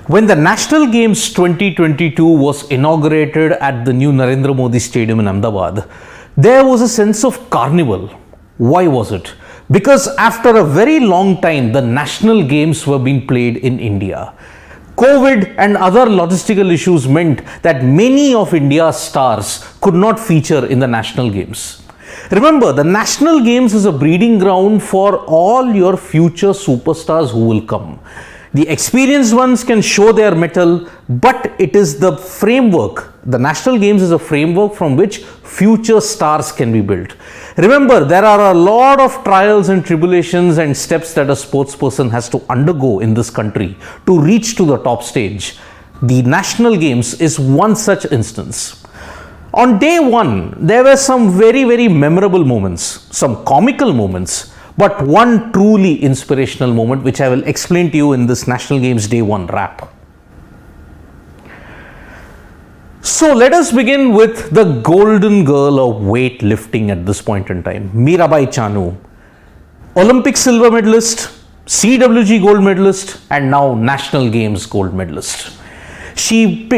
When the National Games 2022 was inaugurated at the new Narendra Modi Stadium in Ahmedabad, there was a sense of carnival. Why was it? Because after a very long time, the National Games were being played in India. COVID and other logistical issues meant that many of India's stars could not feature in the National Games. Remember, the National Games is a breeding ground for all your future superstars who will come. The experienced ones can show their mettle, but it is the framework. The National Games is a framework from which future stars can be built. Remember, there are a lot of trials and tribulations and steps that a sportsperson has to undergo in this country to reach to the top stage. The National Games is one such instance. On day one, there were some very memorable moments, some comical moments, but one truly inspirational moment which I will explain to you in this National Games Day 1 wrap. So let us begin with the golden girl of weightlifting at this point in time, Mirabai Chanu, Olympic silver medalist, CWG gold medalist, and now National Games gold medalist. She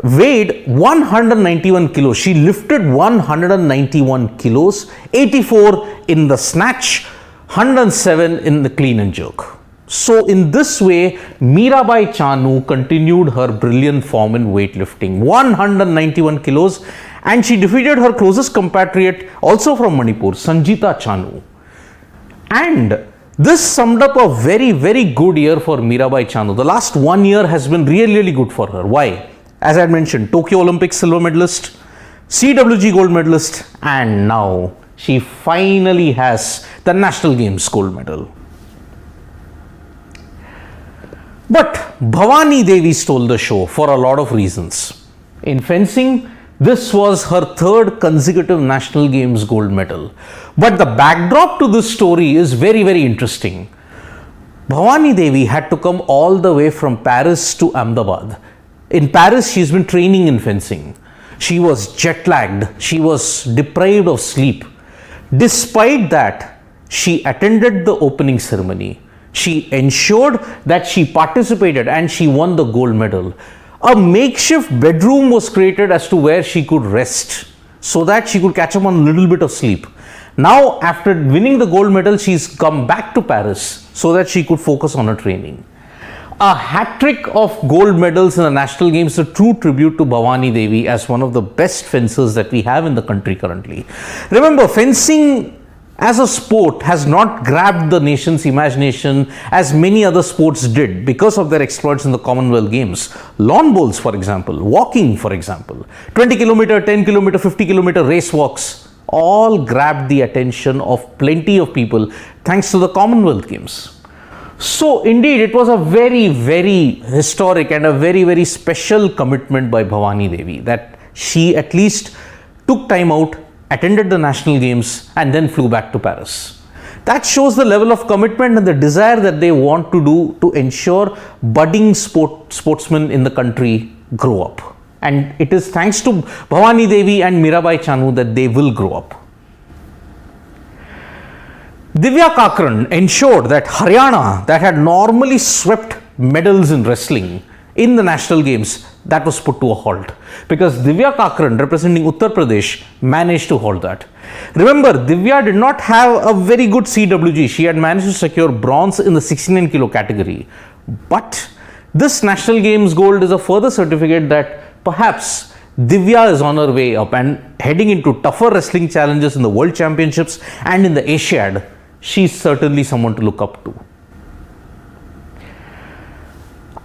weighed 191 kilos. She lifted 191 kilos, 84 in the snatch, 107 in the clean and jerk. So in this way, Mirabai Chanu continued her brilliant form in weightlifting, 191 kilos, and she defeated her closest compatriot, also from Manipur, Sanjita Chanu. And this summed up a very good year for Mirabai Chanu. The last 1 year has been really good for her. Why? As I had mentioned, Tokyo Olympics silver medalist, CWG gold medalist, and now she finally has the National Games gold medal. But Bhavani Devi stole the show for a lot of reasons. In fencing, this was her third consecutive National Games gold medal. But the backdrop to this story is very interesting. Bhavani Devi had to come all the way from Paris to Ahmedabad. In Paris, she's been training in fencing. She was jet lagged. She was deprived of sleep. Despite that, she attended the opening ceremony. She ensured that she participated and she won the gold medal. A makeshift bedroom was created as to where she could rest so that she could catch up on a little bit of sleep. Now, after winning the gold medal, she's come back to Paris so that she could focus on her training. A hat-trick of gold medals in the National Games is a true tribute to Bhavani Devi as one of the best fencers that we have in the country currently. Remember, fencing as a sport has not grabbed the nation's imagination as many other sports did because of their exploits in the Commonwealth Games. Lawn bowls, for example, walking, for example, 20 kilometer, 10 kilometer, 50 kilometer race walks, all grabbed the attention of plenty of people thanks to the Commonwealth Games. So indeed, it was a very historic and a very special commitment by Bhavani Devi that she at least took time out, attended the National Games, and then flew back to Paris. That shows the level of commitment and the desire that they want to do to ensure budding sportsmen in the country grow up. And it is thanks to Bhavani Devi and Mirabai Chanu that they will grow up. Divya ensured that Haryana, that had normally swept medals in wrestling in the National Games, that was put to a halt because Divya representing Uttar Pradesh managed to halt that. Remember, Divya did not have a very good CWG. She had managed to secure bronze in the 69 kilo category. But this National Games gold is a further certificate that perhaps Divya is on her way up and heading into tougher wrestling challenges in the World Championships and in the Asiad. She's certainly someone to look up to.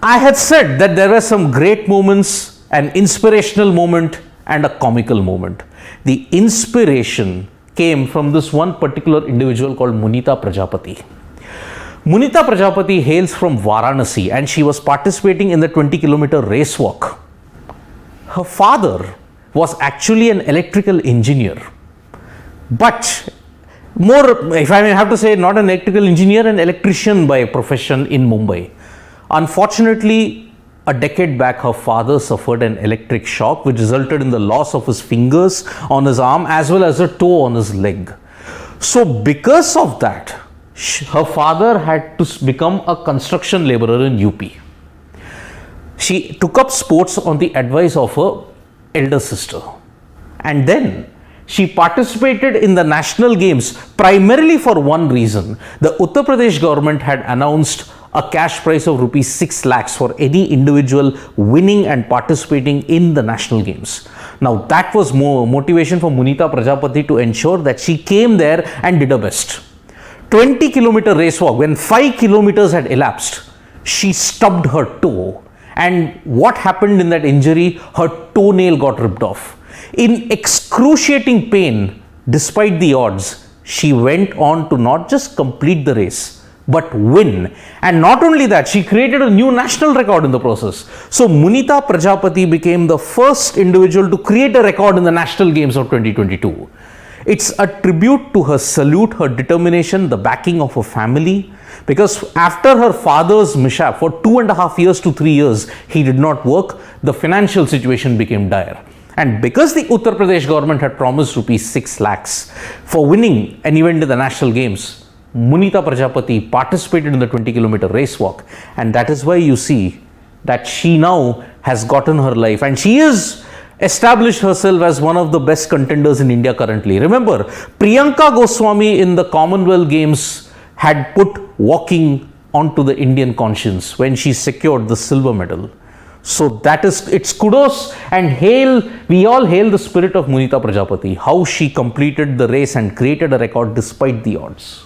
I had said that there were some great moments, an inspirational moment and a comical moment. The inspiration came from this one particular individual called Munita Prajapati. Munita Prajapati hails from Varanasi and she was participating in the 20-kilometer race walk. Her father was actually an electrical engineer, but more, if I may have to say, not an electrical engineer, an electrician by profession in Mumbai. Unfortunately, a decade back, her father suffered an electric shock which resulted in the loss of his fingers on his arm as well as a toe on his leg. So because of that, her father had to become a construction laborer in UP. She took up sports on the advice of her elder sister. And then she participated in the national games primarily for one reason. The Uttar Pradesh government had announced a cash prize of rupees 6 lakhs for any individual winning and participating in the national games. Now that was more motivation for Munita Prajapati to ensure that she came there and did her best. 20-kilometer race walk, when 5 kilometers had elapsed, she stubbed her toe. And what happened in that injury? Her toenail got ripped off. In excruciating pain, despite the odds, she went on to not just complete the race, but win. And not only that, she created a new national record in the process. So Munita Prajapati became the first individual to create a record in the National Games of 2022. It's a tribute to her salute, her determination, the backing of her family. Because after her father's mishap, for 2.5 years to 3 years, he did not work, the financial situation became dire. And because the Uttar Pradesh government had promised rupees 6 lakhs for winning an event in the National Games, Munita Prajapati participated in the 20-kilometer race walk. And that is why you see that she now has gotten her life. And she is established herself as one of the best contenders in India currently. Remember, Priyanka Goswami in the Commonwealth Games had put walking onto the Indian conscience when she secured the silver medal. So that is, it's kudos and hail, we all hail the spirit of Munita Prajapati, how she completed the race and created a record despite the odds.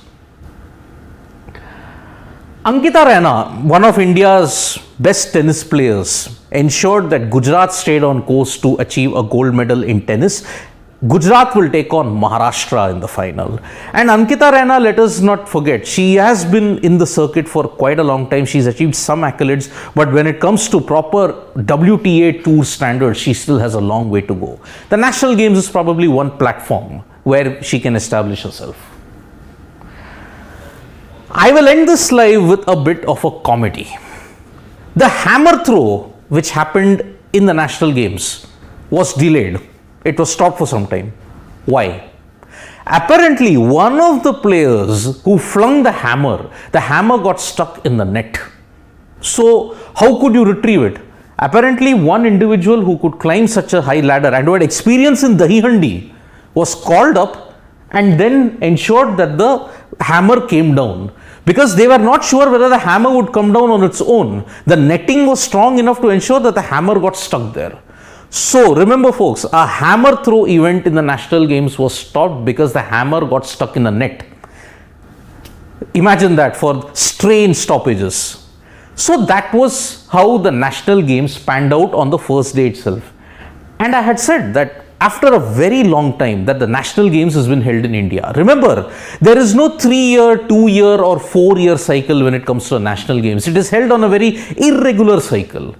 Ankita Rana, one of India's best tennis players, ensured that Gujarat stayed on course to achieve a gold medal in tennis. Gujarat will take on Maharashtra in the final. And Ankita Rana, let us not forget, she has been in the circuit for quite a long time. She's achieved some accolades, but when it comes to proper WTA Tour standards, she still has a long way to go. The National Games is probably one platform where she can establish herself. I will end this live with a bit of a comedy. The hammer throw, which happened in the National Games, was delayed. It was stopped for some time. Why? Apparently, one of the players who flung the hammer got stuck in the net. So, how could you retrieve it? Apparently, one individual who could climb such a high ladder and who had experience in Dahi Handi was called up and then ensured that the hammer came down. Because they were not sure whether the hammer would come down on its own. The netting was strong enough to ensure that the hammer got stuck there. So remember folks, a hammer throw event in the National Games was stopped because the hammer got stuck in a net. Imagine that, for strange stoppages. So that was how the National Games panned out on the first day itself. And I had said that after a very long time that the National Games has been held in India. Remember, there is no 3-year, 2-year or 4-year cycle when it comes to the National Games. It is held on a very irregular cycle.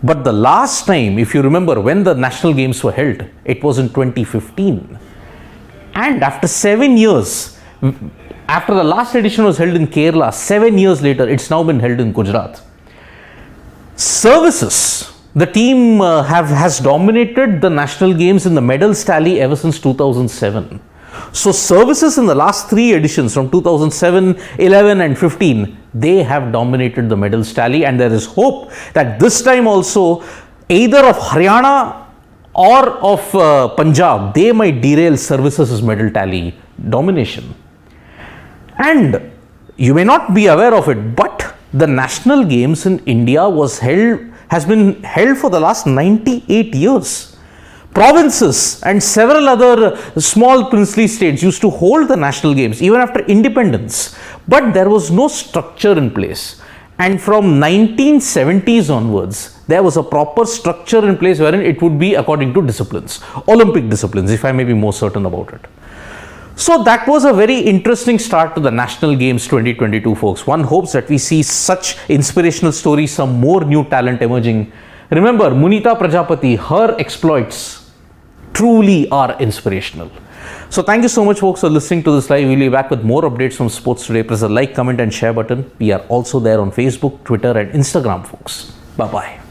But the last time, if you remember, when the National Games were held, it was in 2015. And after 7 years, after the last edition was held in Kerala, 7 years later, it's now been held in Gujarat. Services. The team has dominated the National Games in the medals tally ever since 2007. So services in the last 3 editions from 2007, 11 and 15, they have dominated the medals tally, and there is hope that this time also either of Haryana or of Punjab, they might derail services' medal tally domination. And you may not be aware of it, but the National Games in India has been held for the last 98 years. Provinces and several other small princely states used to hold the National Games even after independence, but there was no structure in place. And from 1970s onwards, there was a proper structure in place wherein it would be according to disciplines, Olympic disciplines, if I may be more certain about it. So that was a very interesting start to the National Games 2022, folks. One hopes that we see such inspirational stories, some more new talent emerging. Remember, Munita Prajapati, her exploits truly are inspirational. So thank you so much, folks, for listening to this live. We'll be back with more updates from Sports Today. Press the like, comment and share button. We are also there on Facebook, Twitter and Instagram, folks. Bye-bye.